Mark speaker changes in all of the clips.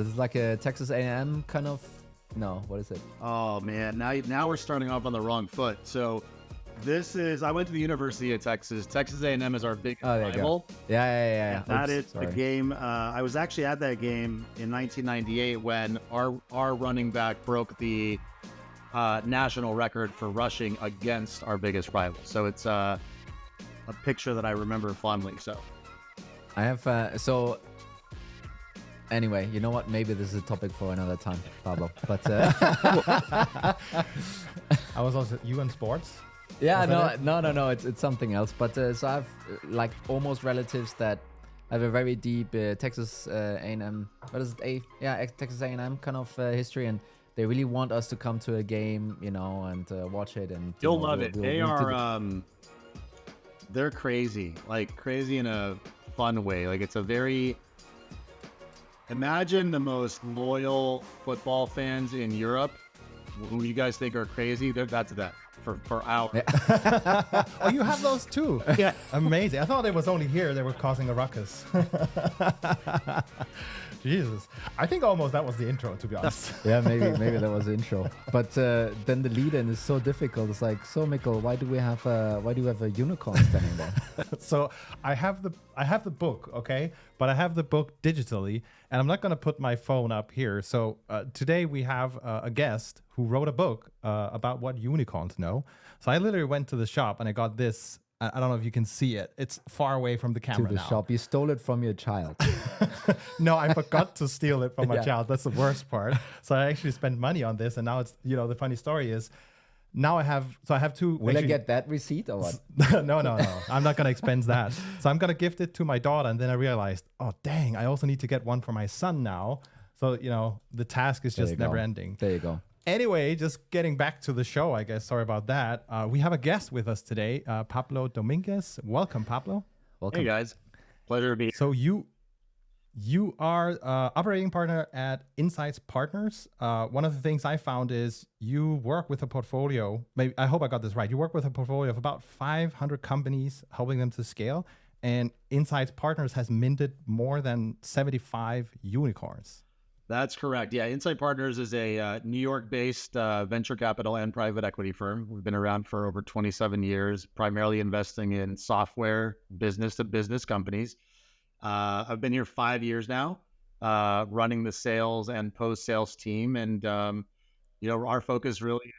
Speaker 1: This is like a Texas A&M kind of. No, what is it?
Speaker 2: Oh man, now we're starting off on the wrong foot. So I went to the University of Texas. Texas A&M is our biggest rival.
Speaker 1: Yeah.
Speaker 2: That is the game. I was actually at that game in 1998 when our running back broke the national record for rushing against our biggest rival. So it's a picture that I remember fondly. So
Speaker 1: I have anyway, you know what? Maybe this is a topic for another time, Pablo. But
Speaker 3: I was also you in sports.
Speaker 1: Yeah, no. It's something else. But so I have like almost relatives that have a very deep Texas A&M. What is it? Texas A&M kind of history, and they really want us to come to a game, and watch it. And
Speaker 2: you'll love it. They're crazy, like crazy in a fun way. Like it's a very. Imagine the most loyal football fans in Europe, who you guys think are crazy. That's that for hours.
Speaker 3: Yeah. Oh, you have those too?
Speaker 2: Yeah.
Speaker 3: Amazing. I thought it was only here they were causing a ruckus. Jesus. I think almost that was the intro, to be honest.
Speaker 1: Yeah, maybe that was the intro. But then the lead-in is so difficult. It's like, so Mikkel, why do we have a unicorn standing there?
Speaker 3: So I have the book, okay? But I have the book digitally, and I'm not going to put my phone up here. So today we have a guest who wrote a book about what unicorns know. So I literally went to the shop and I got this. I don't know if you can see it. It's far away from the camera now.
Speaker 1: Shop. You stole it from your child.
Speaker 3: No, I forgot to steal it from my child. That's the worst part. So I actually spent money on this, and now it's, the funny story is, now I have two.
Speaker 1: Will I get that receipt or what?
Speaker 3: No. I'm not going to expense that. So I'm going to gift it to my daughter, and then I realized, oh, dang, I also need to get one for my son now. So, the task is just never ending.
Speaker 1: There you go.
Speaker 3: Anyway, just getting back to the show, I guess. Sorry about that. We have a guest with us today, Pablo Dominguez. Welcome, Pablo.
Speaker 2: Welcome. Hey, guys. Pleasure to be here.
Speaker 3: So you are operating partner at Insights Partners. One of the things I found is you work with a portfolio. I hope I got this right. You work with a portfolio of about 500 companies, helping them to scale. And Insights Partners has minted more than 75 unicorns.
Speaker 2: That's correct. Yeah, Insight Partners is a New York-based venture capital and private equity firm. We've been around for over 27 years, primarily investing in software business-to-business companies. I've been here 5 years now, running the sales and post-sales team. And, our focus really is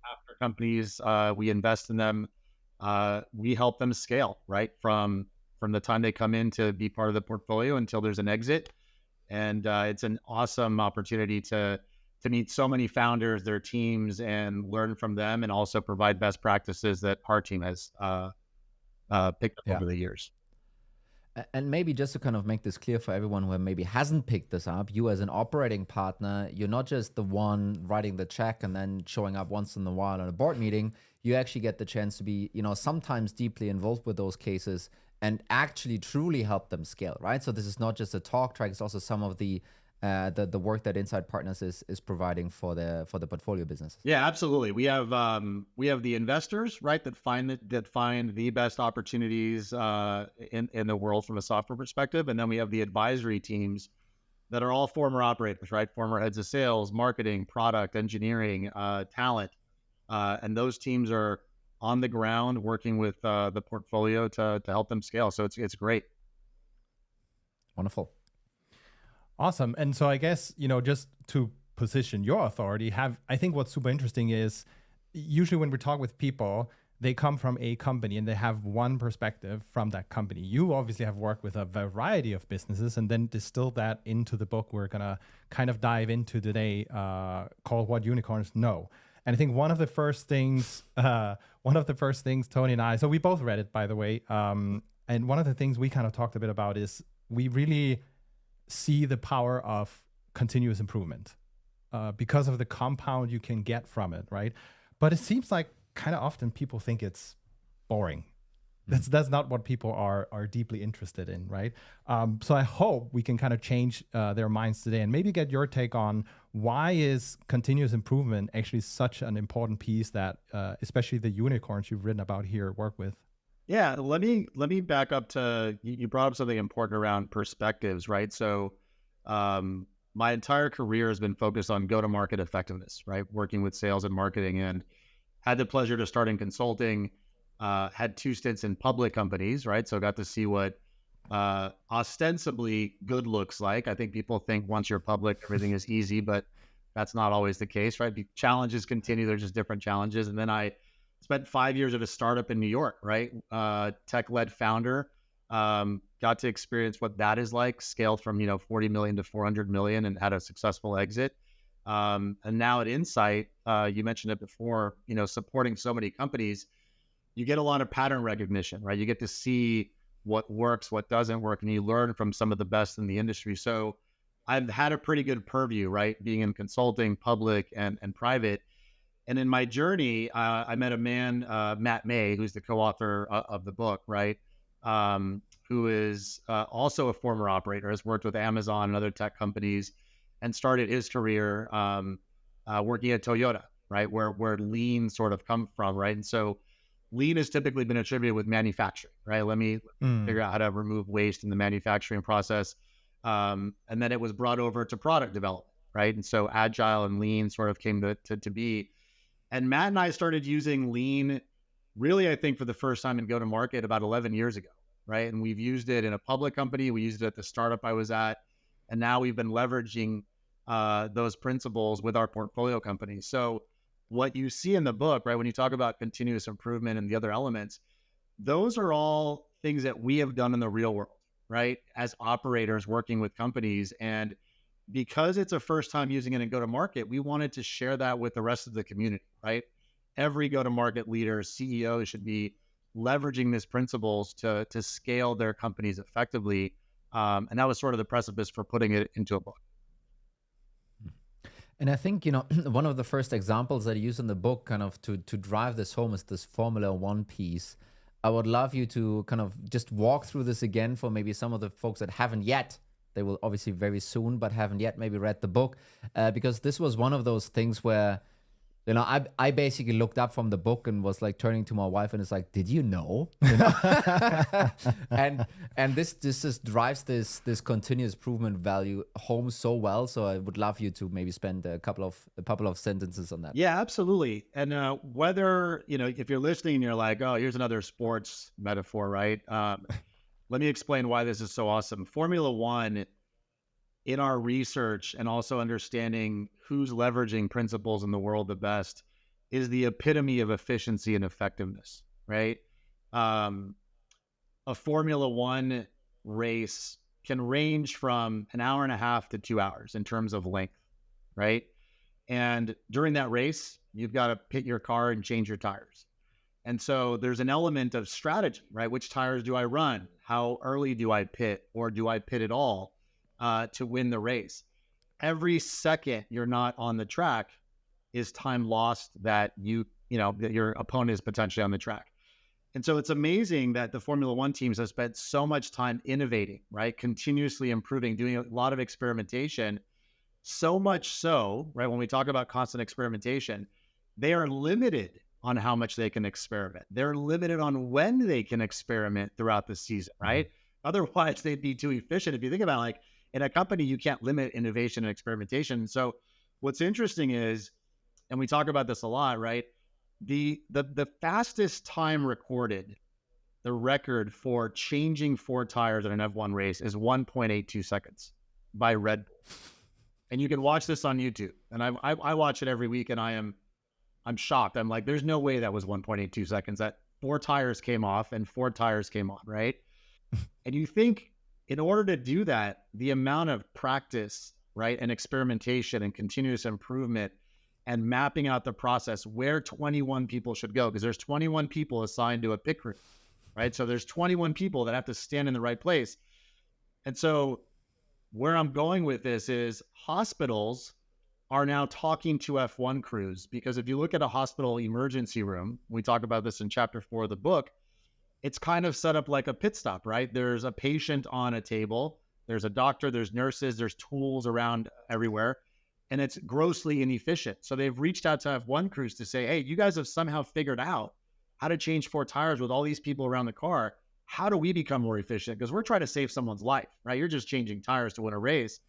Speaker 2: after companies, we invest in them. We help them scale, right? From the time they come in to be part of the portfolio until there's an exit. And it's an awesome opportunity to meet so many founders, their teams, and learn from them, and also provide best practices that our team has picked up over the years.
Speaker 1: And maybe just to kind of make this clear for everyone who maybe hasn't picked this up, you as an operating partner, you're not just the one writing the check and then showing up once in a while on a board meeting. You actually get the chance to be, sometimes deeply involved with those cases and actually truly help them scale, right? So this is not just a talk track; it's also some of the work that Insight Partners is providing for the portfolio businesses.
Speaker 2: Yeah, absolutely. We have the investors, right, that find the best opportunities in the world from a software perspective, and then we have the advisory teams that are all former operators, right? Former heads of sales, marketing, product, engineering, talent, and those teams are on the ground working with the portfolio to help them scale. So it's great.
Speaker 1: Wonderful.
Speaker 3: Awesome. And so I guess, just to position your authority, I think what's super interesting is usually when we talk with people, they come from a company and they have one perspective from that company. You obviously have worked with a variety of businesses and then distilled that into the book we're going to kind of dive into today, called What Unicorns Know. And I think one of the first things Tony and I, so we both read it, by the way. And one of the things we kind of talked a bit about is we really see the power of continuous improvement because of the compound you can get from it, right? But it seems like kind of often people think it's boring. That's not what people are deeply interested in, right? So I hope we can kind of change their minds today and maybe get your take on why is continuous improvement actually such an important piece that especially the unicorns you've written about here work with.
Speaker 2: Yeah, let me back up to, you brought up something important around perspectives, right? So my entire career has been focused on go-to-market effectiveness, right? Working with sales and marketing, and had the pleasure to start in consulting, had 2 stints in public companies, right? So got to see what ostensibly good looks like. I think people think once you're public, everything is easy, but that's not always the case, right? The challenges continue. They're just different challenges. And then I spent 5 years at a startup in New York, right? Tech-led founder. Got to experience what that is like, scaled from, 40 million to 400 million and had a successful exit. And now at Insight, you mentioned it before, supporting so many companies, you get a lot of pattern recognition, right? You get to see what works, what doesn't work, and you learn from some of the best in the industry. So I've had a pretty good purview, right? Being in consulting, public and private. And in my journey, I met a man, Matt May, who's the co-author of the book, right? Who is also a former operator, has worked with Amazon and other tech companies, and started his career working at Toyota, right? Where lean sort of come from, right? And so lean has typically been attributed with manufacturing, right? Let me figure out how to remove waste in the manufacturing process. And then it was brought over to product development, right? And so agile and lean sort of came to be. And Matt and I started using lean really, I think, for the first time in go-to-market about 11 years ago, right? And we've used it in a public company. We used it at the startup I was at. And now we've been leveraging those principles with our portfolio companies. So what you see in the book, right, when you talk about continuous improvement and the other elements, those are all things that we have done in the real world, right? As operators working with companies. And because it's a first time using it in go-to-market, we wanted to share that with the rest of the community, right? Every go-to-market leader, CEO should be leveraging these principles to scale their companies effectively. And that was sort of the precipice for putting it into a book.
Speaker 1: And I think, one of the first examples that I use in the book kind of to drive this home is this Formula One piece. I would love you to kind of just walk through this again for maybe some of the folks that haven't yet. They will obviously very soon, but haven't yet maybe read the book. Because this was one of those things where, I basically looked up from the book and was like turning to my wife and it's like, did you know? and this just drives this continuous improvement value home so well. So I would love you to maybe spend a couple of sentences on that.
Speaker 2: Yeah, absolutely. And whether, if you're listening and you're like, oh, here's another sports metaphor, right? Let me explain why this is so awesome. Formula One, in our research and also understanding who's leveraging principles in the world the best, is the epitome of efficiency and effectiveness, right? A Formula One race can range from an hour and a half to 2 hours in terms of length, right? And during that race, you've got to pit your car and change your tires. And so there's an element of strategy, right? Which tires do I run? How early do I pit, or do I pit at all to win the race? Every second you're not on the track is time lost that that your opponent is potentially on the track. And so it's amazing that the Formula One teams have spent so much time innovating, right? Continuously improving, doing a lot of experimentation. So much so, right? When we talk about constant experimentation, they are limited on how much they can experiment. They're limited on when they can experiment throughout the season, right? Otherwise, they'd be too efficient. If you think about in a company, you can't limit innovation and experimentation. So what's interesting is, and we talk about this a lot, right? The fastest time recorded, the record for changing 4 tires in an F1 race is 1.82 seconds by Red Bull. And you can watch this on YouTube. And I watch it every week, and I'm shocked. I'm like, there's no way that was 1.82 seconds. That 4 tires came off and 4 tires came on, right? And you think, in order to do that, the amount of practice, right, and experimentation and continuous improvement and mapping out the process where 21 people should go, because there's 21 people assigned to a pit crew, right? So there's 21 people that have to stand in the right place. And so where I'm going with this is hospitals are now talking to F1 crews, because if you look at a hospital emergency room, we talk about this in chapter 4 of the book, it's kind of set up like a pit stop, right? There's a patient on a table, there's a doctor, there's nurses, there's tools around everywhere, and it's grossly inefficient. So they've reached out to F1 crews to say, hey, you guys have somehow figured out how to change 4 tires with all these people around the car. How do we become more efficient? Because we're trying to save someone's life, right? You're just changing tires to win a race.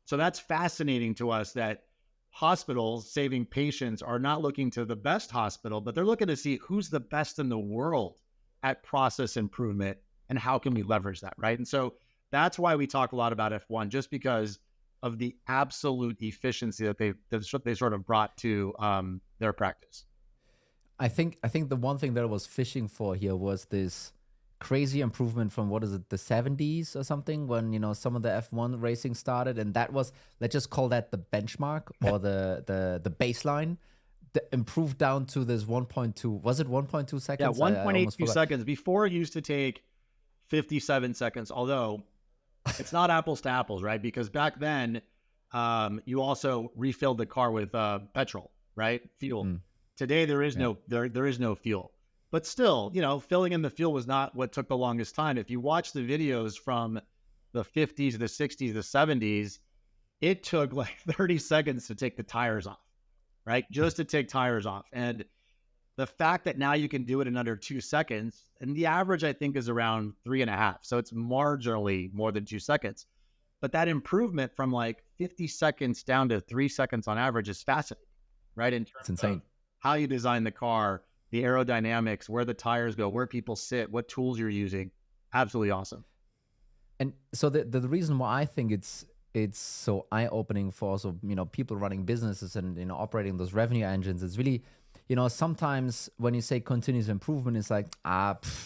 Speaker 2: So that's fascinating to us, that hospitals saving patients are not looking to the best hospital, but they're looking to see who's the best in the world at process improvement and how can we leverage that, right? And so that's why we talk a lot about F1, just because of the absolute efficiency that they sort of brought to their practice.
Speaker 1: I think the one thing that I was fishing for here was this crazy improvement from, what is it, the 70s or something, when, you know, some of the F1 racing started, and that was, let's just call that the benchmark or the baseline. Improved down to this 1.2, was it 1.2 seconds?
Speaker 2: Yeah, 1.82 seconds. Before it used to take 57 seconds, although it's not apples to apples, right? Because back then, you also refilled the car with petrol, right? Fuel. Today there is no fuel. But still, you know, filling in the fuel was not what took the longest time. If you watch the videos from the 50s, the 60s, the 70s, it took like 30 seconds to take the tires off, right? Just to take tires off. And the fact that now you can do it in under 2 seconds, and the average I think is around 3.5. So it's marginally more than 2 seconds. But that improvement from like 50 seconds down to 3 seconds on average is fascinating, right? In terms
Speaker 1: It's insane.
Speaker 2: of how you design the car, the aerodynamics, where the tires go, where people sit, what tools you're using. Absolutely awesome.
Speaker 1: And so the reason why I think it's so eye-opening for also, you know, people running businesses and, you know, operating those revenue engines, is really, you know, sometimes when you say continuous improvement, it's like, by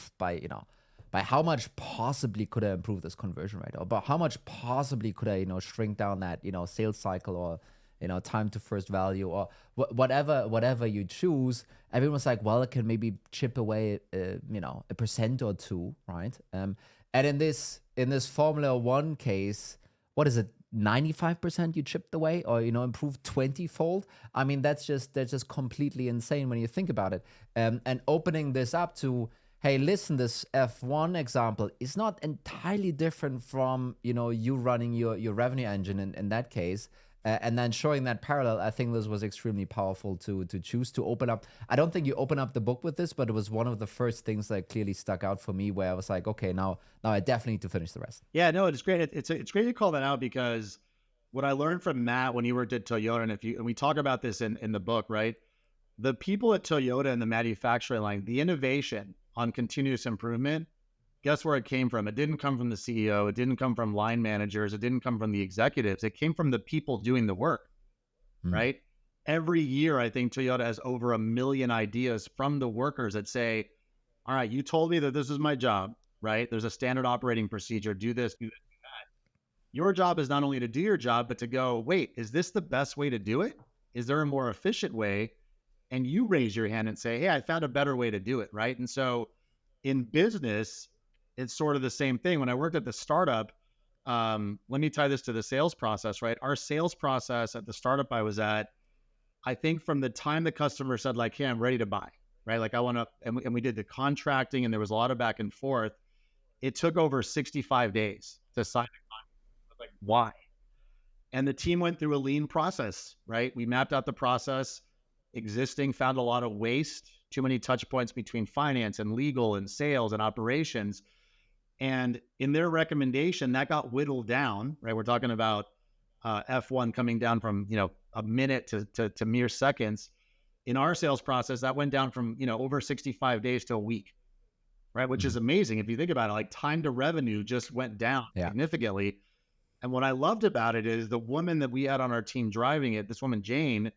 Speaker 1: how much possibly could I improve this conversion rate, or about how much possibly could I, you know, shrink down that, you know, sales cycle, or, you know, time to first value, or whatever you choose. Everyone's like, well, it can maybe chip away, you know, 1% or 2%, right? And in this Formula One case, what is it? 95% you chipped away, or, you know, improved 20-fold. I mean, that's just completely insane when you think about it. And opening this up to, hey, listen, this F1 example is not entirely different from, you know, you running your revenue engine in that case. And then showing that parallel, I think this was extremely powerful to choose to open up. I don't think you open up the book with this, but it was one of the first things that clearly stuck out for me, where I was like, okay, now I definitely need to finish the rest.
Speaker 2: Yeah, no, it's great. It's great to call that out, because what I learned from Matt when he worked at Toyota, and we talk about this in the book, right? The people at Toyota and the manufacturing line, the innovation on continuous improvement, guess where it came from? It didn't come from the CEO. It didn't come from line managers. It didn't come from the executives. It came from the people doing the work, right? Every year, I think Toyota has over 1 million ideas from the workers that say, all right, you told me that this is my job, right? There's a standard operating procedure. Do this, do this, do that. Your job is not only to do your job, but to go, wait, is this the best way to do it? Is there a more efficient way? And you raise your hand and say, hey, I found a better way to do it, right? And so in business, it's sort of the same thing. When I worked at the startup, let me tie this to the sales process, right? Our sales process at the startup I was at, I think from the time the customer said like, hey, I'm ready to buy, right? Like I want to, and we did the contracting, and there was a lot of back and forth. It took over 65 days to sign the contract. Like, why? And the team went through a lean process, right? We mapped out the process existing, found a lot of waste, too many touch points between finance and legal and sales and operations. And in their recommendation, that got whittled down, right? We're talking about F1 coming down from, you know, a minute to mere seconds. In our sales process, that went down from, you know, over 65 days to a week, right? Which is amazing. If you think about it, like time to revenue just went down significantly. And what I loved about it is the woman that we had on our team driving it, this woman, Jane,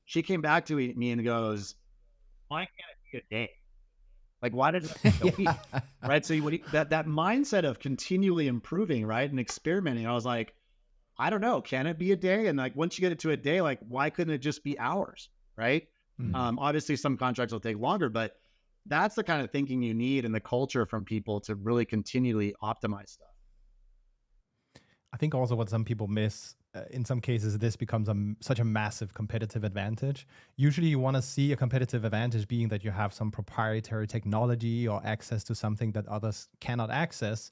Speaker 2: she came back to me and goes, why can't it be a day? Like, why did it take a week? Right? So that mindset of continually improving, right? And experimenting. I was like, I don't know, can it be a day? And like, once you get it to a day, like, why couldn't it just be hours? Right? Obviously some contracts will take longer, but that's the kind of thinking you need and the culture from people to really continually optimize stuff.
Speaker 3: I think also what some people miss, in some cases, this becomes such a massive competitive advantage. Usually you want to see a competitive advantage being that you have some proprietary technology or access to something that others cannot access.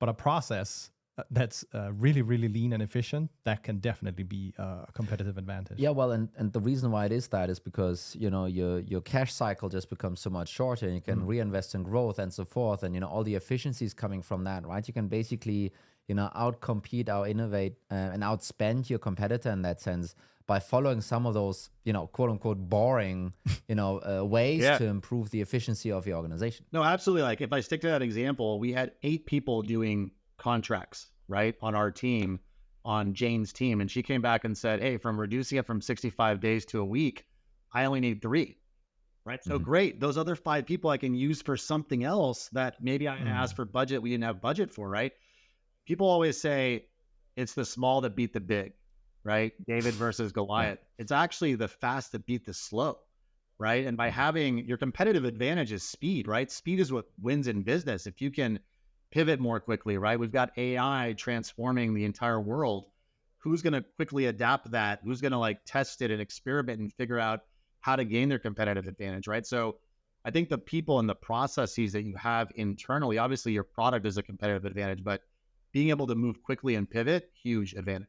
Speaker 3: But a process that's really, really lean and efficient, that can definitely be a competitive advantage.
Speaker 1: Yeah, well, and the reason why it is that is because, your cash cycle just becomes so much shorter, and you can reinvest in growth and so forth, and all the efficiencies coming from that, right? You can basically outcompete, out innovate, and outspend your competitor in that sense by following some of those quote unquote boring ways
Speaker 2: Yeah.
Speaker 1: to improve the efficiency of your organization.
Speaker 2: No, absolutely. Like if I stick to that example, we had 8 people doing contracts, right, on our team, on Jane's team. And she came back and said, hey, from reducing it from 65 days to a week, I only need 3, right? So great. Those other 5 people I can use for something else that maybe I asked for budget we didn't have budget for, right? People always say it's the small that beat the big, right? David versus Goliath. It's actually the fast that beat the slow, right? And by having your competitive advantage is speed, right? Speed is what wins in business. If you can pivot more quickly, right? We've got AI transforming the entire world. Who's going to quickly adapt that? Who's going to like test it and experiment and figure out how to gain their competitive advantage, right? So I think the people and the processes that you have internally, obviously your product is a competitive advantage, but being able to move quickly and pivot, huge advantage.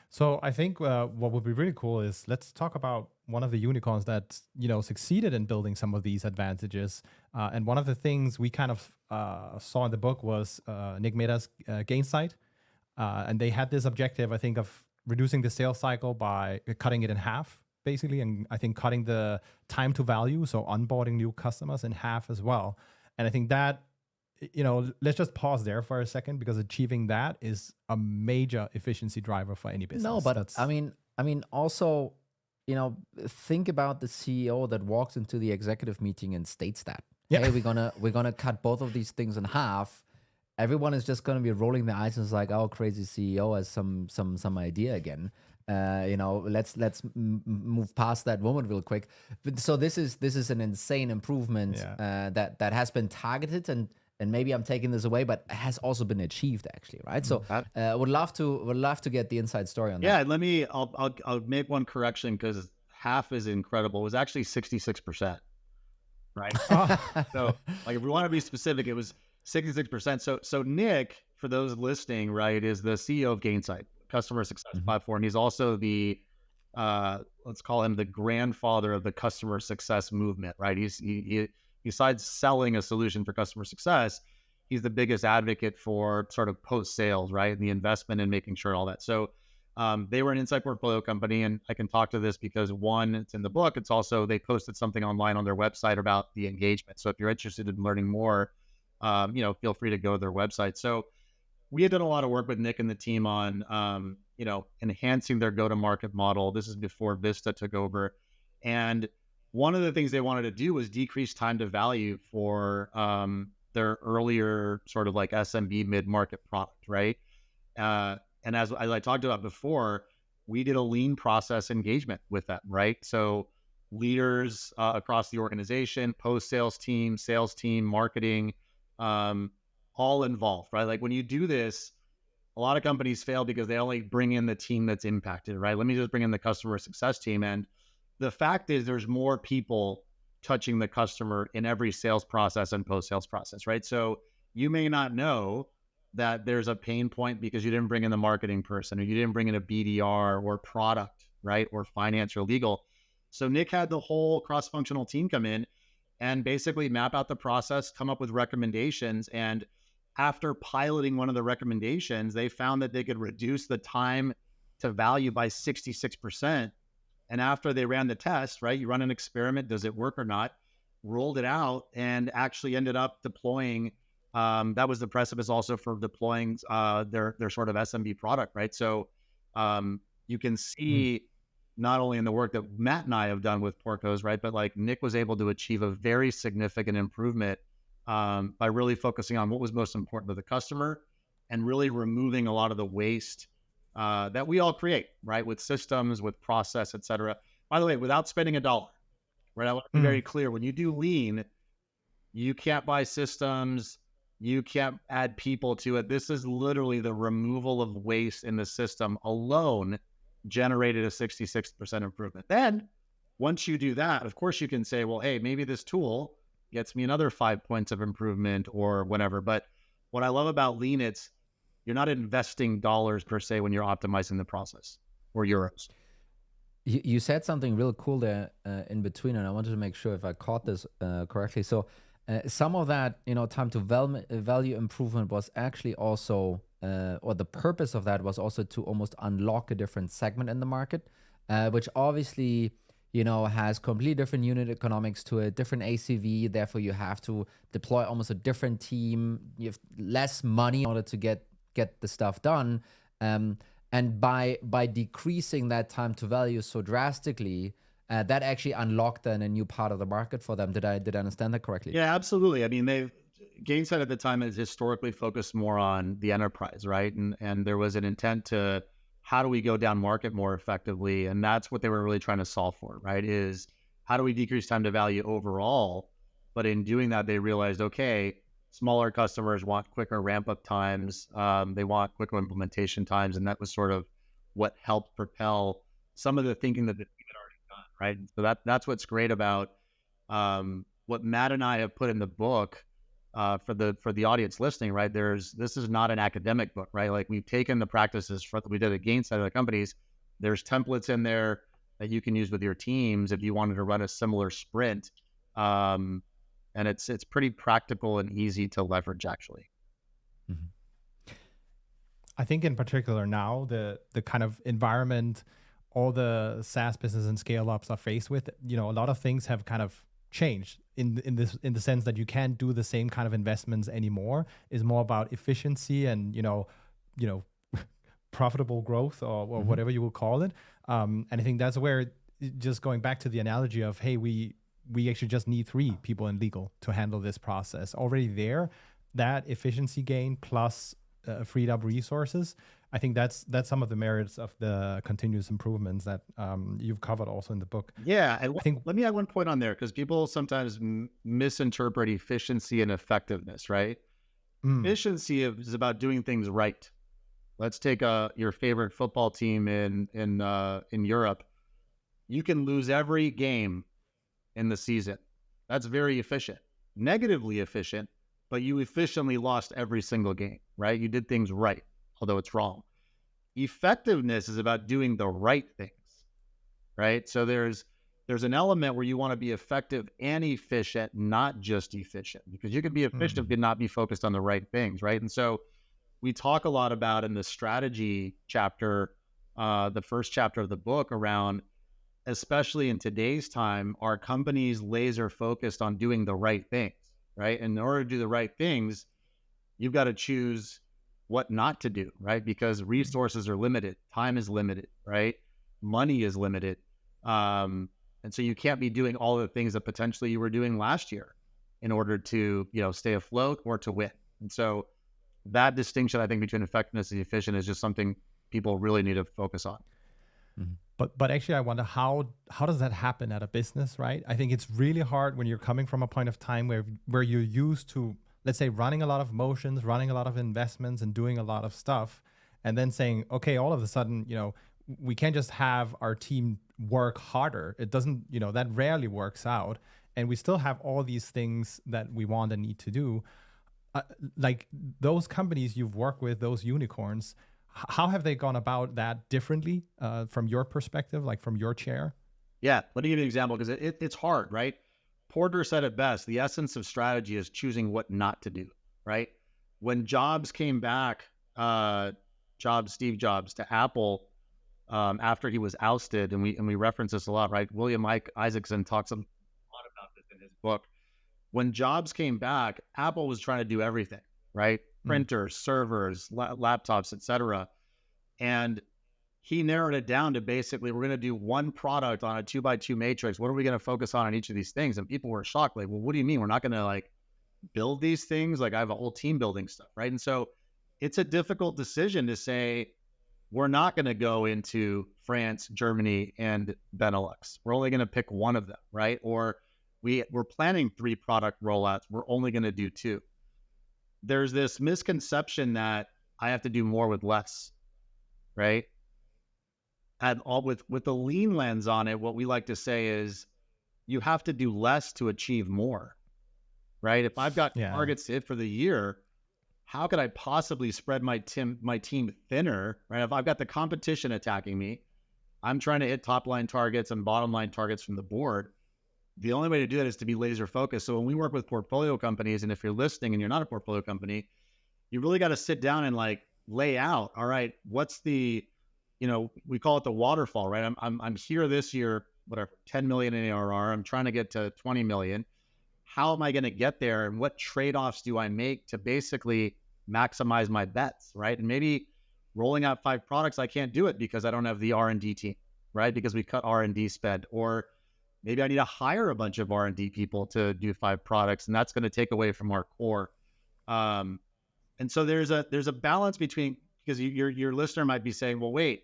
Speaker 3: So I think what would be really cool is let's talk about one of the unicorns that succeeded in building some of these advantages. And one of the things we kind of saw in the book was Nick Mehta's Gainsight, and they had this objective, I think, of reducing the sales cycle by cutting it in half, basically, and I think cutting the time to value, so onboarding new customers, in half as well. And I think that let's just pause there for a second, because achieving that is a major efficiency driver for any business.
Speaker 1: No, but I mean, also, think about the CEO that walks into the executive meeting and states that, hey, we're gonna cut both of these things in half. Everyone is just gonna be rolling their eyes and it's like, oh, crazy CEO has some idea again. Let's move past that moment real quick. But, so this is an insane improvement that has been targeted, and maybe I'm taking this away, but has also been achieved actually, right? So would love to get the inside story on that.
Speaker 2: Yeah, I'll make one correction, because half is incredible. It was actually 66%, right? So like if we want to be specific, it was 66%. So Nick, for those listening, right, is the CEO of Gainsight, customer success platform. He's also the let's call him the grandfather of the customer success movement, right? He besides selling a solution for customer success, he's the biggest advocate for sort of post-sales, right? And the investment in making sure all that. So they were an Insight portfolio company, and I can talk to this because one, it's in the book. It's also, they posted something online on their website about the engagement. So if you're interested in learning more, feel free to go to their website. So we had done a lot of work with Nick and the team on, enhancing their go-to-market model. This is before Vista took over. And one of the things they wanted to do was decrease time to value for their earlier sort of like SMB mid-market product, right? And as I talked about before, we did a lean process engagement with them, right? So leaders across the organization, post-sales team, sales team, marketing, all involved, right? Like when you do this, a lot of companies fail because they only bring in the team that's impacted, right? Let me just bring in the customer success team. And the fact is there's more people touching the customer in every sales process and post-sales process, right? So you may not know that there's a pain point because you didn't bring in the marketing person, or you didn't bring in a BDR or product, right? Or finance or legal. So Nick had the whole cross-functional team come in and basically map out the process, come up with recommendations. And after piloting one of the recommendations, they found that they could reduce the time to value by 66%. And after they ran the test, right, you run an experiment, does it work or not, rolled it out, and actually ended up deploying. That was the precipice also for deploying their sort of SMB product, right? So you can see not only in the work that Matt and I have done with Porcos, right, but like Nick was able to achieve a very significant improvement by really focusing on what was most important to the customer and really removing a lot of the waste that we all create, right? With systems, with process, et cetera. By the way, without spending $1, right? I want to be very clear. When you do lean, you can't buy systems. You can't add people to it. This is literally the removal of waste in the system alone generated a 66% improvement. Then once you do that, of course you can say, well, hey, maybe this tool gets me another 5 points of improvement or whatever. But what I love about lean, you're not investing dollars per se when you're optimizing the process, or euros.
Speaker 1: You said something real cool there in between, and I wanted to make sure if I caught this correctly. So some of that, time to value improvement was actually also, or the purpose of that was also to almost unlock a different segment in the market, which obviously, has completely different unit economics to a different ACV. Therefore, you have to deploy almost a different team. You have less money in order to get the stuff done. And by decreasing that time to value so drastically, that actually unlocked then a new part of the market for them. Did I understand that correctly?
Speaker 2: Yeah, absolutely. I mean, Gainsight at the time has historically focused more on the enterprise, right? And there was an intent to how do we go down market more effectively, and that's what they were really trying to solve for, right? Is how do we decrease time to value overall? But in doing that, they realized, okay, smaller customers want quicker ramp up times. They want quicker implementation times. And that was sort of what helped propel some of the thinking that the team had already done, right? So that's what's great about what Matt and I have put in the book for the audience listening, right? This is not an academic book, right? Like, we've taken the practices that we did at Gainsight of the companies. There's templates in there that you can use with your teams if you wanted to run a similar sprint. And it's pretty practical and easy to leverage, actually.
Speaker 3: Mm-hmm. I think in particular now, the kind of environment all the SaaS business and scale ups are faced with, a lot of things have kind of changed in the sense that you can't do the same kind of investments anymore. It's more about efficiency and profitable growth or mm-hmm. whatever you will call it. And I think that's where, just going back to the analogy of, hey, we actually just need 3 people in legal to handle this process. Already there, that efficiency gain plus freed up resources, I think that's some of the merits of the continuous improvements that you've covered also in the book.
Speaker 2: Yeah, and let me add one point on there, because people sometimes misinterpret efficiency and effectiveness, right? Efficiency is about doing things right. Let's take your favorite football team in Europe. You can lose every game in the season. That's very efficient. Negatively efficient, but you efficiently lost every single game, right? You did things right, although it's wrong. Effectiveness is about doing the right things, right? So there's an element where you want to be effective and efficient, not just efficient, because you can be efficient but not be focused on the right things, right? And so we talk a lot about in the strategy chapter, the first chapter of the book, around, especially in today's time, are companies laser focused on doing the right things, right? And in order to do the right things, you've got to choose what not to do, right? Because resources are limited, time is limited, right? Money is limited. And so you can't be doing all the things that potentially you were doing last year in order to, stay afloat or to win. And so that distinction, I think, between effectiveness and efficient is just something people really need to focus on.
Speaker 3: Mm-hmm. But actually, I wonder how does that happen at a business, right? I think it's really hard when you're coming from a point of time where you're used to, let's say, running a lot of motions, running a lot of investments, and doing a lot of stuff, and then saying, okay, all of a sudden, we can't just have our team work harder. It doesn't, that rarely works out, and we still have all these things that we want and need to do. Like those companies you've worked with, those unicorns, how have they gone about that differently from your perspective, like from your chair?
Speaker 2: Yeah, let me give you an example, because it's hard, right? Porter said it best: the essence of strategy is choosing what not to do, right? When Jobs came back, Steve Jobs, to Apple after he was ousted, and we reference this a lot, right? William Isaacson talks a lot about this in his book. When Jobs came back, Apple was trying to do everything, right? Printers, servers, laptops, etc. And he narrowed it down to basically, we're going to do one product on a 2x2 matrix. What are we going to focus on each of these things? And people were shocked. Like, well, what do you mean? We're not going to build these things? Like, I have a whole team building stuff, right? And so it's a difficult decision to say, we're not going to go into France, Germany, and Benelux. We're only going to pick one of them, right? Or we're planning 3 product rollouts. We're only going to do 2. There's this misconception that I have to do more with less, right? And all with the lean lens on it, what we like to say is you have to do less to achieve more, right? If I've got
Speaker 3: Yeah.
Speaker 2: targets to hit for the year, how could I possibly spread my team thinner, right? If I've got the competition attacking me, I'm trying to hit top line targets and bottom line targets from the board. The only way to do that is to be laser focused. So when we work with portfolio companies, and if you're listening and you're not a portfolio company, you really got to sit down and like lay out, all right, what's the, we call it the waterfall, right? I'm here this year, whatever, 10 million in ARR. I'm trying to get to 20 million. How am I going to get there? And what trade-offs do I make to basically maximize my bets, right? And maybe rolling out 5 products, I can't do it because I don't have the R&D team, right? Because we cut R&D spend. Or maybe I need to hire a bunch of R&D people to do 5 products, and that's going to take away from our core. And so there's a balance between, because your listener might be saying, well, wait,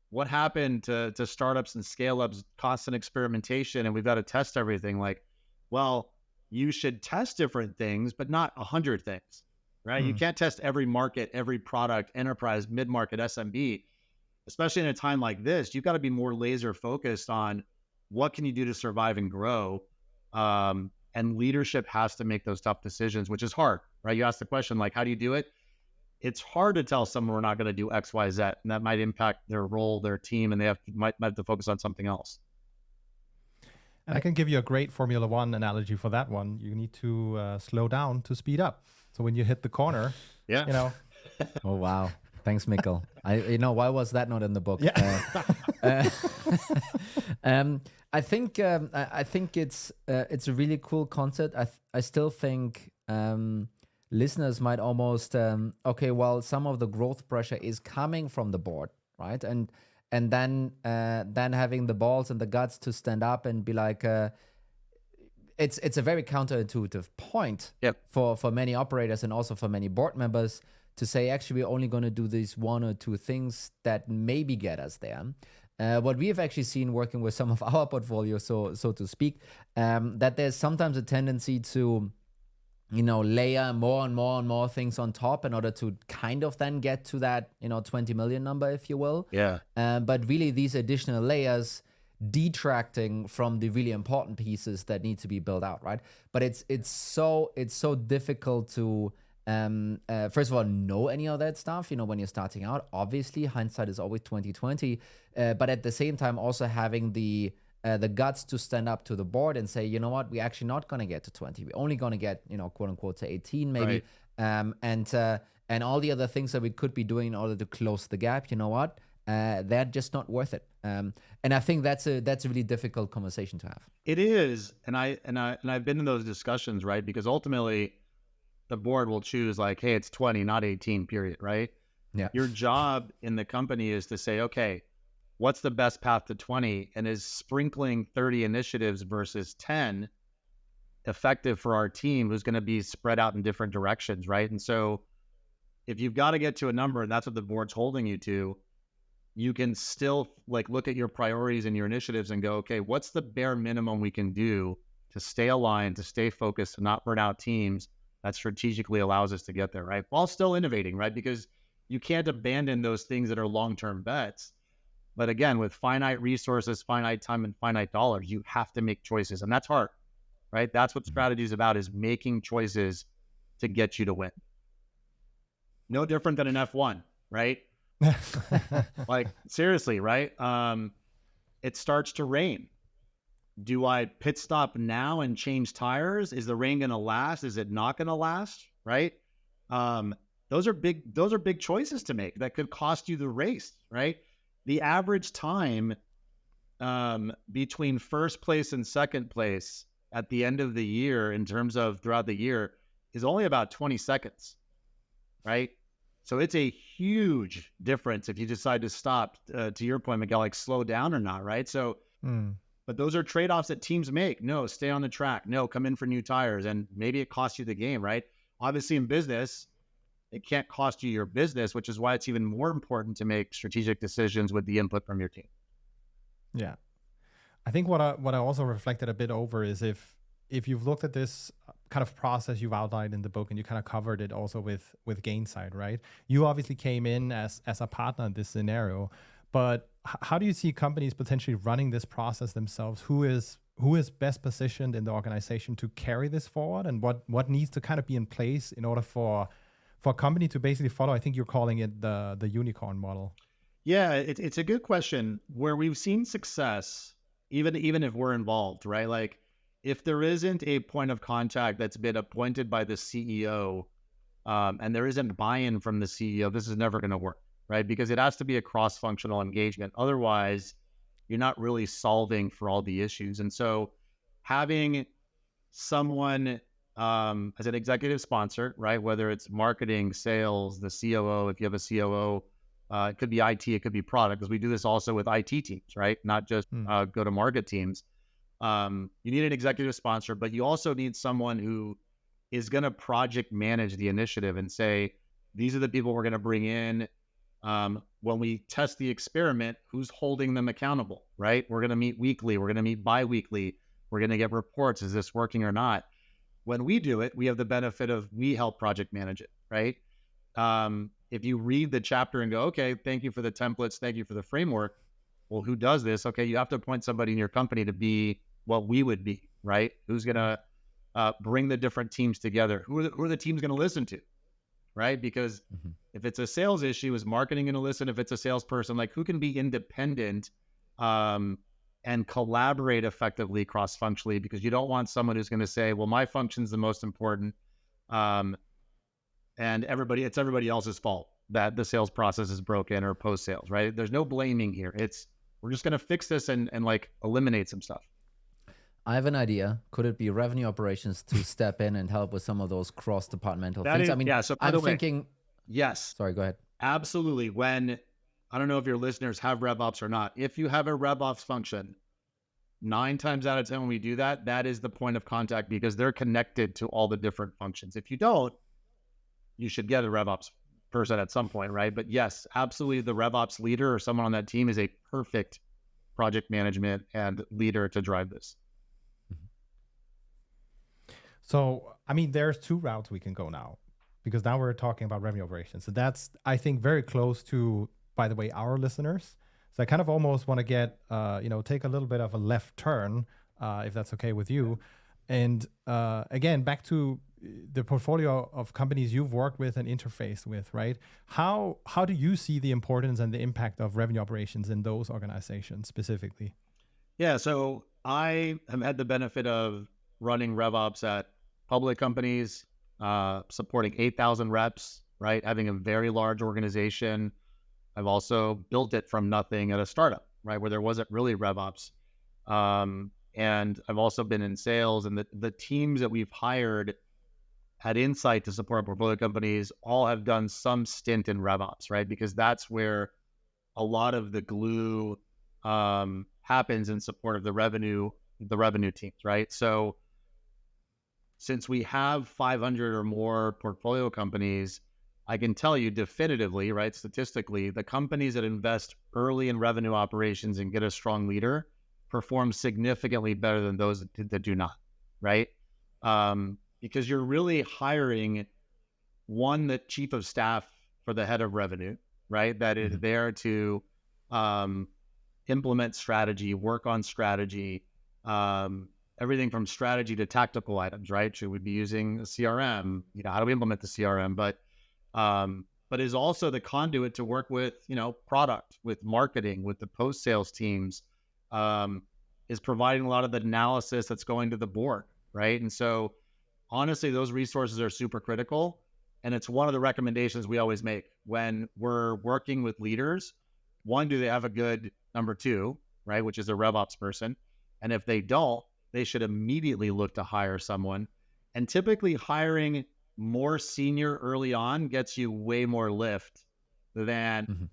Speaker 2: what happened to startups and scale-ups, constant experimentation, and we've got to test everything? Like, well, you should test different things, but not 100 things, right? You can't test every market, every product, enterprise, mid-market, SMB, especially in a time like this. You've got to be more laser focused on what can you do to survive and grow. And leadership has to make those tough decisions, which is hard, right? You ask the question, like, how do you do it? It's hard to tell someone we're not going to do X, Y, Z, and that might impact their role, their team, and they might have to focus on something else.
Speaker 3: And I can give you a great Formula One analogy for that one. You need to slow down to speed up. So when you hit the corner,
Speaker 2: Yeah.
Speaker 1: Oh, wow. Thanks, Mikkel. Why was that not in the book?
Speaker 3: Yeah.
Speaker 1: I think it's a really cool concept. I still think listeners might almost some of the growth pressure is coming from the board, right? And then having the balls and the guts to stand up and be like, it's a very counterintuitive point for many operators and also for many board members to say, actually, we're only going to do these 1 or 2 things that maybe get us there. What we have actually seen working with some of our portfolio, so to speak, that there's sometimes a tendency to, layer more and more and more things on top in order to kind of then get to that, 20 million number, if you will.
Speaker 2: Yeah.
Speaker 1: But really these additional layers detracting from the really important pieces that need to be built out, right? But it's so difficult to first of all know any of that stuff, when you're starting out. Obviously hindsight is always 2020, but at the same time also having the guts to stand up to the board and say, you know what, we're actually not going to get to 20. We're only going to get, quote unquote, to 18 maybe. Right. And all the other things that we could be doing in order to close the gap, you know what, they're just not worth it. And I think that's a really difficult conversation to have.
Speaker 2: It is. And I've been in those discussions, right? Because ultimately the board will choose like, hey, it's 20, not 18, period, right?
Speaker 1: Yeah.
Speaker 2: Your job in the company is to say, okay, what's the best path to 20? And is sprinkling 30 initiatives versus 10 effective for our team who's going to be spread out in different directions, right? And so if you've got to get to a number and that's what the board's holding you to, you can still like look at your priorities and your initiatives and go, okay, what's the bare minimum we can do to stay aligned, to stay focused, to not burn out teams that strategically allows us to get there, right? While still innovating, right? Because you can't abandon those things that are long-term bets. But again, with finite resources, finite time, and finite dollars, you have to make choices. And that's hard, right? That's what strategy is about, is making choices to get you to win. No different than an F1, right? Like, seriously, right? It starts to rain. Do I pit stop now and change tires? Is the rain going to last? Is it not going to last? Right? Those are big choices to make that could cost you the race, right? The average time between first place and second place at the end of the year, in terms of throughout the year, is only about 20 seconds, right? So it's a huge difference if you decide to stop, to your point, Miguel, like slow down or not, right? So, but those are trade-offs that teams make. No, stay on the track. No, come in for new tires. And maybe it costs you the game, right? Obviously in business, it can't cost you your business, which is why it's even more important to make strategic decisions with the input from your team.
Speaker 3: Yeah. I think what I also reflected a bit over is if you've looked at this kind of process you've outlined in the book, and you kind of covered it also with Gainsight, right? You obviously came in as a partner in this scenario, but how do you see companies potentially running this process themselves? Who is who is best positioned in the organization to carry this forward, and what needs to kind of be in place in order for a company to basically follow? I think you're calling it the unicorn model.
Speaker 2: Yeah, it's a good question. Where we've seen success, even if we're involved, right? Like if there isn't a point of contact that's been appointed by the CEO, and there isn't buy-in from the CEO, this is never going to work, right? Because it has to be a cross-functional engagement. Otherwise, you're not really solving for all the issues. And so having someone as an executive sponsor, right? Whether it's marketing, sales, the COO, if you have a COO, it could be IT, it could be product, because we do this also with IT teams, right? Not just go-to-market teams. You need an executive sponsor, but you also need someone who is going to project manage the initiative and say, these are the people we're going to bring in. When we test the experiment, who's holding them accountable, right? We're going to meet weekly. We're going to meet bi-weekly. We're going to get reports. Is this working or not? When we do it, we have the benefit of we help project manage it, right? If you read the chapter and go, okay, thank you for the templates. Thank you for the framework. Well, who does this? Okay, you have to appoint somebody in your company to be what we would be, right? Who's going to bring the different teams together? Who are the teams going to listen to, right? Because if it's a sales issue, is marketing going to listen? If it's a salesperson, like who can be independent and collaborate effectively cross-functionally? Because you don't want someone who's going to say, well, my function's the most important, and it's everybody else's fault that the sales process is broken or post-sales, right? There's no blaming here. We're just going to fix this and like eliminate some stuff.
Speaker 1: I have an idea. Could it be revenue operations to step in and help with some of those cross-departmental things?
Speaker 2: So
Speaker 1: I'm thinking.
Speaker 2: Yes.
Speaker 1: Sorry, go ahead.
Speaker 2: Absolutely. I don't know if your listeners have RevOps or not. If you have a RevOps function, 9 times out of 10 when we do that, that is the point of contact because they're connected to all the different functions. If you don't, you should get a RevOps person at some point, right? But yes, absolutely, the RevOps leader or someone on that team is a perfect project management and leader to drive this.
Speaker 3: So, I mean, there's 2 routes we can go now, because now we're talking about revenue operations. So that's, I think, very close to, by the way, our listeners. So I kind of almost want to get, take a little bit of a left turn, if that's okay with you. And again, back to the portfolio of companies you've worked with and interfaced with, right? How do you see the importance and the impact of revenue operations in those organizations specifically?
Speaker 2: Yeah, so I have had the benefit of running RevOps at public companies, supporting 8,000 reps, right? Having a very large organization. I've also built it from nothing at a startup, right? Where there wasn't really RevOps. And I've also been in sales, and the teams that we've hired at Insight to support portfolio companies all have done some stint in RevOps, right? Because that's where a lot of the glue happens in support of the revenue teams, right? So since we have 500 or more portfolio companies, I can tell you definitively, right, statistically, the companies that invest early in revenue operations and get a strong leader perform significantly better than those that do not, right? Because you're really hiring the chief of staff for the head of revenue, right? That is there to implement strategy, work on strategy, everything from strategy to tactical items, right? Should we be using a CRM? How do we implement the CRM? But is also the conduit to work with, product, with marketing, with the post-sales teams, is providing a lot of the analysis that's going to the board, right? And so honestly, those resources are super critical. And it's one of the recommendations we always make when we're working with leaders. 1, do they have a good number 2, right? Which is a RevOps person. And if they don't, they should immediately look to hire someone. And typically hiring more senior early on gets you way more lift than,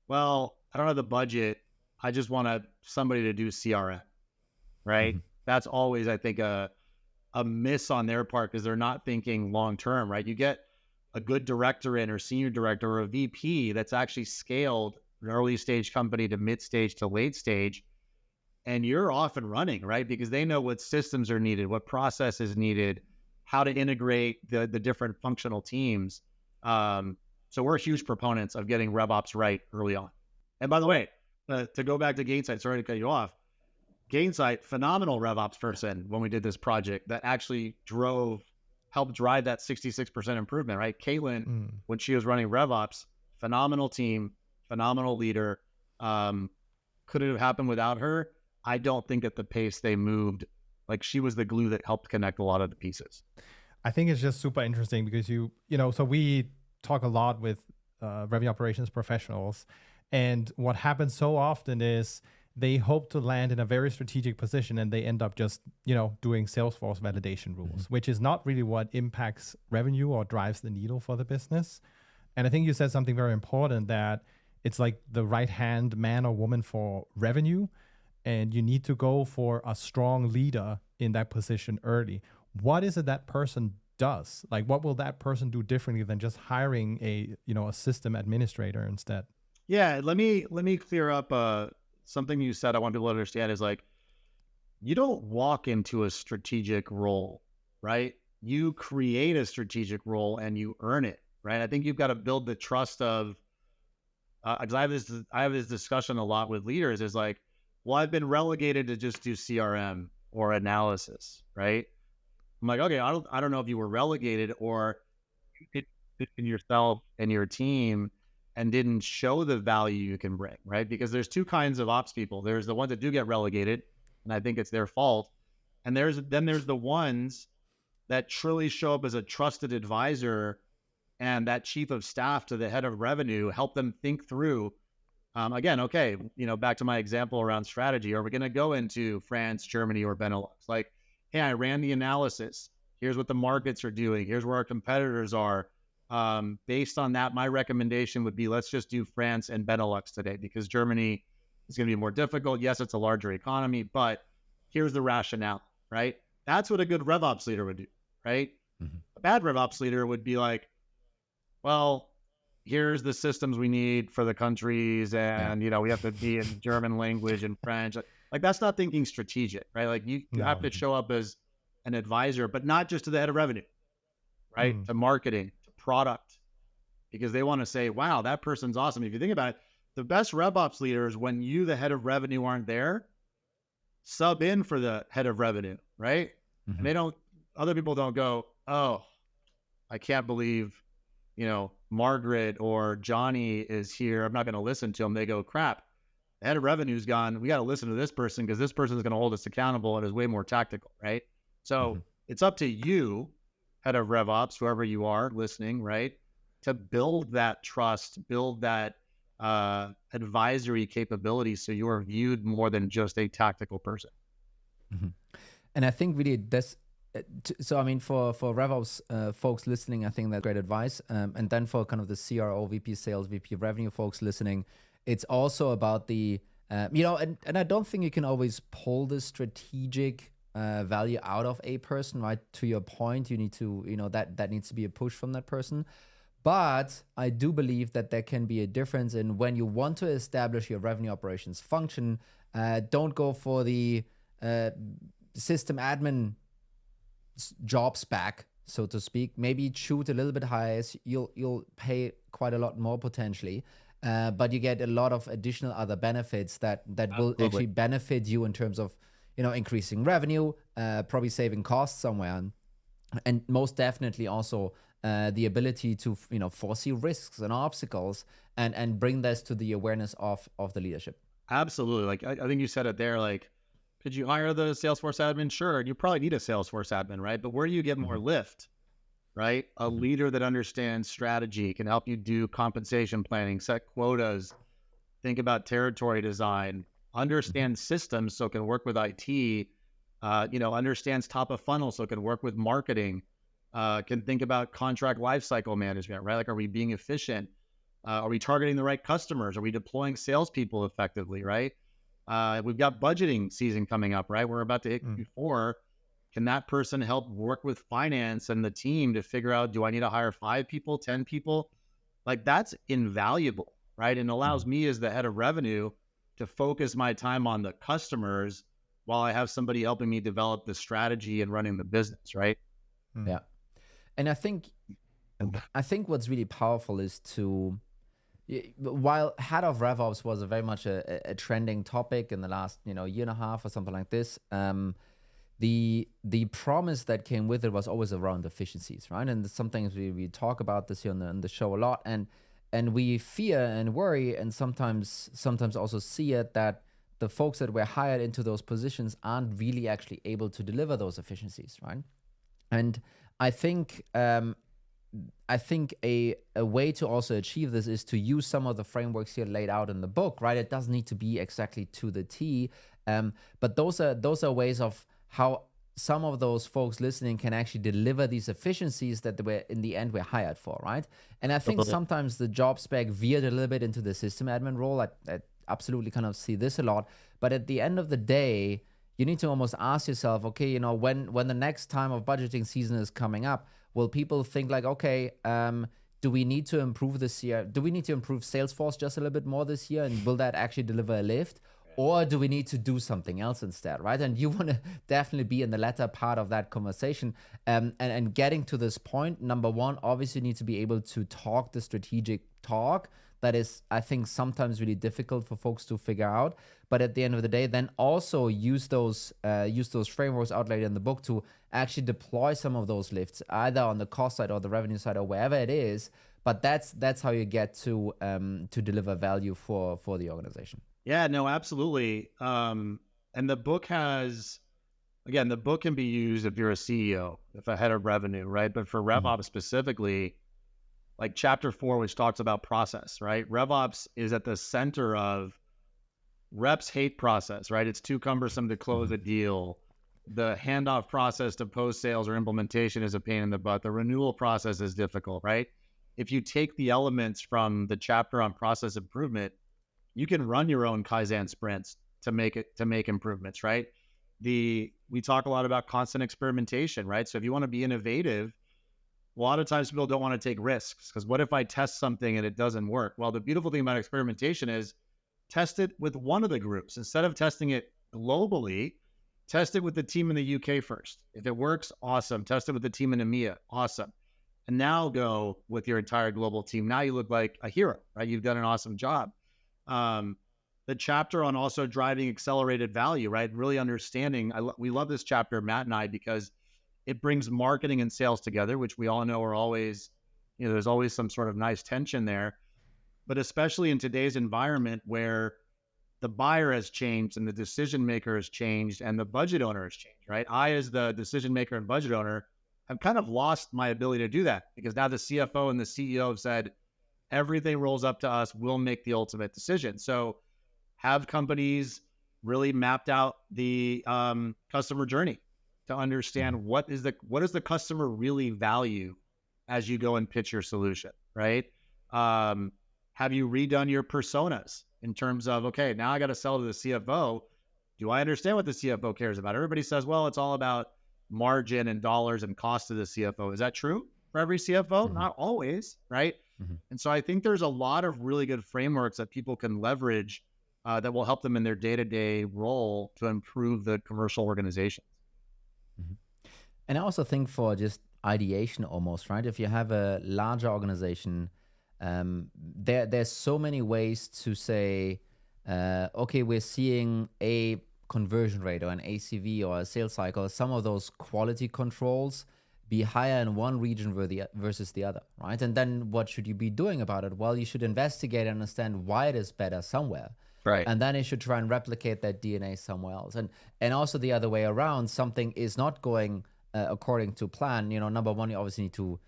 Speaker 2: well, I don't have the budget. I just want somebody to do CRM, right? That's always, I think, a miss on their part because they're not thinking long-term, right? You get a good director in or senior director or a VP that's actually scaled an early stage company to mid-stage to late stage, and you're off and running, right? Because they know what systems are needed, what process is needed, how to integrate the different functional teams. So we're huge proponents of getting RevOps right early on. And by the way, to go back to Gainsight, sorry to cut you off, Gainsight, phenomenal RevOps person when we did this project that actually helped drive that 66% improvement, right? Caitlin, when she was running RevOps, phenomenal team, phenomenal leader. Could it have happened without her? I don't think at the pace they moved, like she was the glue that helped connect a lot of the pieces.
Speaker 3: I think it's just super interesting because so we talk a lot with revenue operations professionals, and what happens so often is they hope to land in a very strategic position and they end up just, doing Salesforce validation rules, which is not really what impacts revenue or drives the needle for the business. And I think you said something very important, that it's like the right-hand man or woman for revenue, and you need to go for a strong leader in that position early. What is it that person does? Like, what will that person do differently than just hiring a system administrator instead?
Speaker 2: Yeah, let me clear up something you said I want people to understand is like, you don't walk into a strategic role, right? You create a strategic role and you earn it, right? I think you've got to build the trust of, because I have this discussion a lot with leaders is like, well, I've been relegated to just do CRM or analysis, right? I'm like, okay, I don't know if you were relegated or you did in yourself and your team and didn't show the value you can bring, right? Because there's two kinds of ops people. There's the ones that do get relegated, and I think it's their fault. And there's the ones that truly show up as a trusted advisor and that chief of staff to the head of revenue, help them think through, again, okay, back to my example around strategy. Are we going to go into France, Germany, or Benelux? Like, hey, I ran the analysis. Here's what the markets are doing. Here's where our competitors are. Based on that, my recommendation would be, let's just do France and Benelux today because Germany is going to be more difficult. Yes, it's a larger economy, but here's the rationale, right? That's what a good RevOps leader would do, right? Mm-hmm. A bad RevOps leader would be like, well, here's the systems we need for the countries, and we have to be in German language and French. Like that's not thinking strategic, right? Like you have to show up as an advisor, but not just to the head of revenue, right? To marketing, to product, because they want to say, wow, that person's awesome. If you think about it, the best RevOps leaders, when you, the head of revenue, aren't there, sub in for the head of revenue, right? Mm-hmm. And other people don't go, oh, I can't believe, Margaret or Johnny is here. I'm not going to listen to him. They go, crap, the head of revenue's gone. We got to listen to this person because this person is going to hold us accountable and is way more tactical, right? So it's up to you, head of RevOps, whoever you are listening, right, to build that trust, build that advisory capability so you are viewed more than just a tactical person.
Speaker 1: Mm-hmm. And I think really this, so I mean, for RevOps folks listening, I think that's great advice. And then for kind of the CRO, VP Sales, VP Revenue folks listening, it's also about the, and I don't think you can always pull the strategic value out of a person, right? To your point, you need to, that needs to be a push from that person. But I do believe that there can be a difference in when you want to establish your revenue operations function, don't go for the system admin job spec, so to speak. Maybe shoot a little bit higher. You'll pay quite a lot more potentially, but you get a lot of additional other benefits that will actually benefit you in terms of increasing revenue, probably saving costs somewhere, and most definitely also the ability to foresee risks and obstacles and bring this to the awareness of the leadership.
Speaker 2: Absolutely. Like I think you said it there. Like, could you hire the Salesforce admin? Sure. You probably need a Salesforce admin, right? But where do you get more lift, right? A leader that understands strategy, can help you do compensation planning, set quotas, think about territory design, understand systems so it can work with IT, understands top of funnel so it can work with marketing, can think about contract lifecycle management, right? Like, are we being efficient? Are we targeting the right customers? Are we deploying salespeople effectively, right? We've got budgeting season coming up, right? We're about to hit Q4. Can that person help work with finance and the team to figure out, do I need to hire 5 people, 10 people? Like, that's invaluable, right? And allows me as the head of revenue to focus my time on the customers while I have somebody helping me develop the strategy and running the business, right?
Speaker 1: Yeah. And I think what's really powerful is to While head of RevOps was a very much a trending topic in the last year and a half or something like this, the promise that came with it was always around efficiencies, right? And some things we talk about this here on the show a lot, and we fear and worry, and sometimes also see it, that the folks that were hired into those positions aren't really actually able to deliver those efficiencies, right? And I think a way to also achieve this is to use some of the frameworks here laid out in the book, right? It doesn't need to be exactly to the T, but those are ways of how some of those folks listening can actually deliver these efficiencies that they were in the end were hired for, right? And I think sometimes the job spec veered a little bit into the system admin role. I absolutely kind of see this a lot, but at the end of the day, you need to almost ask yourself, okay, when the next time of budgeting season is coming up, will people think like, okay, do we need to improve this year? Do we need to improve Salesforce just a little bit more this year? And will that actually deliver a lift? Or do we need to do something else instead, right? And you want to definitely be in the latter part of that conversation. And getting to this point, number one, obviously you need to be able to talk the strategic talk. That is, I think, sometimes really difficult for folks to figure out. But at the end of the day, then also use those frameworks outlined in the book to actually deploy some of those lifts, either on the cost side or the revenue side or wherever it is. But that's how you get to deliver value for the organization.
Speaker 2: Yeah, no, absolutely. And the book the book can be used if you're a CEO, if a head of revenue, right? But for RevOps specifically, like chapter 4, which talks about process, right? RevOps is at the center of reps hate process, right? It's too cumbersome to close a deal. The handoff process to post-sales or implementation is a pain in the butt. The renewal process is difficult, right? If you take the elements from the chapter on process improvement, you can run your own Kaizen sprints to make improvements, right? We talk a lot about constant experimentation, right? So if you want to be innovative, a lot of times people don't want to take risks, because what if I test something and it doesn't work? Well, the beautiful thing about experimentation is test it with one of the groups. Instead of testing it globally, test it with the team in the UK first. If it works, awesome. Test it with the team in EMEA, awesome. And now go with your entire global team. Now you look like a hero, right? You've done an awesome job. The chapter on also driving accelerated value, right? Really understanding. We love this chapter, Matt and I, because it brings marketing and sales together, which we all know are always, there's always some sort of nice tension there. But especially in today's environment where the buyer has changed and the decision maker has changed and the budget owner has changed, right? I, as the decision maker and budget owner, have kind of lost my ability to do that, because now the CFO and the CEO have said, everything rolls up to us, we'll make the ultimate decision. So have companies really mapped out the customer journey to understand what does the customer really value as you go and pitch your solution, right? Have you redone your personas in terms of, okay, now I got to sell to the CFO. Do I understand what the CFO cares about? Everybody says, well, it's all about margin and dollars and cost to the CFO. Is that true for every CFO? Not always, right? And so I think there's a lot of really good frameworks that people can leverage that will help them in their day-to-day role to improve the commercial organization.
Speaker 1: And I also think for just ideation almost, right? If you have a larger organization, there's so many ways to say, okay, we're seeing a conversion rate or an ACV or a sales cycle, some of those quality controls be higher in one region versus the other, right? And then what should you be doing about it? Well, you should investigate and understand why it is better somewhere.
Speaker 2: Right.
Speaker 1: And then you should try and replicate that DNA somewhere else. And also the other way around, something is not going according to plan. Number one, you obviously need to,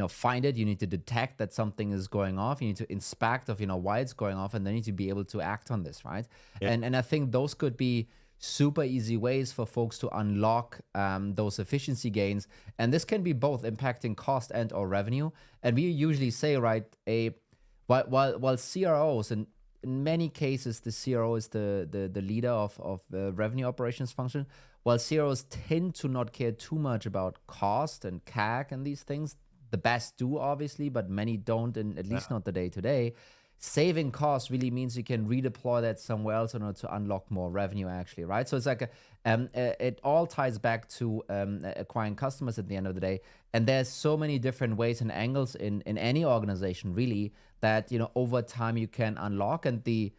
Speaker 1: find it. You need to detect that something is going off. You need to inspect of, why it's going off, and then you need to be able to act on this, right? Yeah. And I think those could be super easy ways for folks to unlock those efficiency gains. And this can be both impacting cost and or revenue. And we usually say, right, while CROs, and in many cases, the CRO is the leader of the revenue operations function, while CROs tend to not care too much about cost and CAC and these things. The best do, obviously, but many don't, and at least not the day-to-day. saving costs really means you can redeploy that somewhere else in order to unlock more revenue actually, right? So it's like it all ties back to acquiring customers at the end of the day. And there's so many different ways and angles in any organization really that, you know, over time you can unlock. And the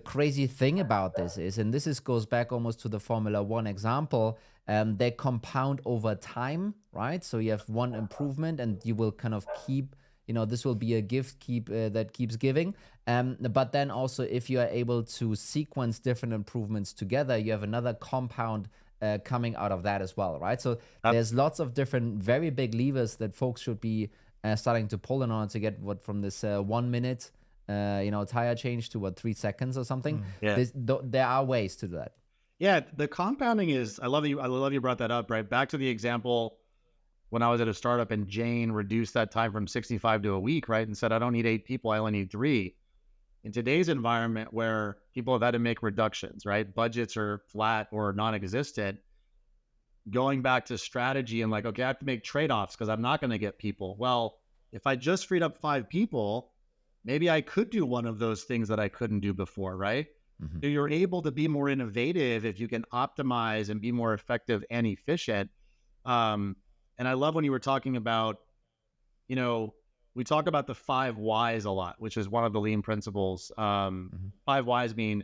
Speaker 1: crazy thing about this is, and goes back almost to the Formula One example, they compound over time, right? So you have one improvement and you will kind of keep, you know, this will be a gift that keeps giving. But then also if you are able to sequence different improvements together, you have another compound coming out of that as well, right? So there's lots of different very big levers that folks should be starting to pull in order to get from this 1 minute tire change to 3 seconds or something.
Speaker 2: Yeah.
Speaker 1: There are ways to do that.
Speaker 2: Yeah, the compounding is, I love you brought that up, right? Back to the example when I was at a startup and Jane reduced that time from 65 to a week, right? And said, I don't need 8 people, I only need 3. In today's environment where people have had to make reductions, right? Budgets are flat or non-existent, going back to strategy and like, okay, I have to make trade-offs because I'm not going to get people. Well, if I just freed up 5 people, maybe I could do one of those things that I couldn't do before, right? Mm-hmm. So you're able to be more innovative if you can optimize and be more effective and efficient. And I love when you were talking about, you know, we talk about the 5 whys a lot, which is one of the lean principles. 5 whys mean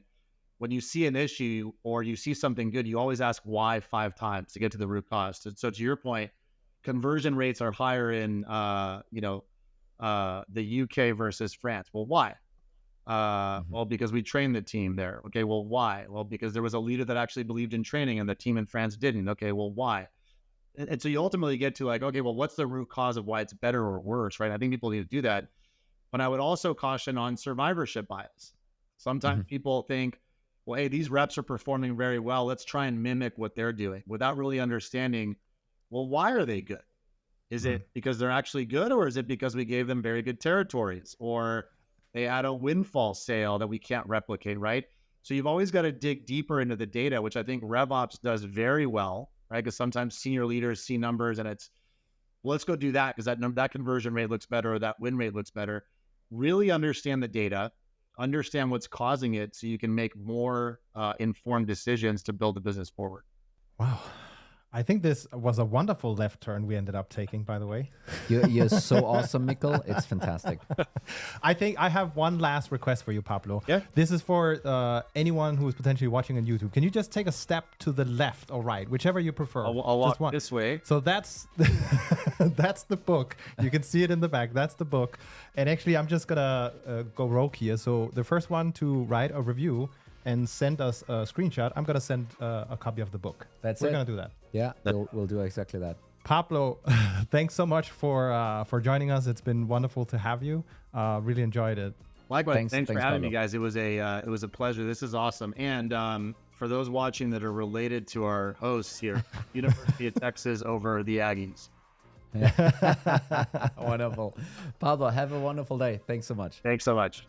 Speaker 2: when you see an issue or you see something good, you always ask why 5 times to get to the root cause. So to your point, conversion rates are higher in, the UK versus France. Well, why? Well, because we trained the team there. Okay, well, why? Well, because there was a leader that actually believed in training and the team in France didn't. Okay, well, why? And so you ultimately get to like, okay, well, what's the root cause of why it's better or worse, right? I think people need to do that. But I would also caution on survivorship bias. Sometimes people think, well, hey, these reps are performing very well. Let's try and mimic what they're doing without really understanding, well, why are they good? Is it because they're actually good, or is it because we gave them very good territories, or they had a windfall sale that we can't replicate, right? So you've always got to dig deeper into the data, which I think RevOps does very well, right? Because sometimes senior leaders see numbers and it's, well, let's go do that because that conversion rate looks better or that win rate looks better. Really understand the data, understand what's causing it so you can make more informed decisions to build the business forward.
Speaker 3: Wow. I think this was a wonderful left turn we ended up taking, by the way.
Speaker 1: You're so awesome, Mikkel. It's fantastic.
Speaker 3: I think I have one last request for you, Pablo.
Speaker 2: Yeah.
Speaker 3: This is for anyone who is potentially watching on YouTube. Can you just take a step to the left or right, whichever you prefer?
Speaker 2: I'll walk this way.
Speaker 3: So that's that's the book. You can see it in the back. That's the book. And actually, I'm just going to go rogue here. So the first one to write a review and send us a screenshot, I'm going to send a copy of the book. We're going to do that.
Speaker 1: Yeah, we'll do exactly that.
Speaker 3: Pablo, thanks so much for joining us. It's been wonderful to have you. Really enjoyed it.
Speaker 2: Likewise. Thanks for having me, guys. It was a pleasure. This is awesome. And for those watching that are related to our hosts here, University of Texas over the Aggies.
Speaker 1: Wonderful. Pablo, have a wonderful day. Thanks so much.
Speaker 2: Thanks so much.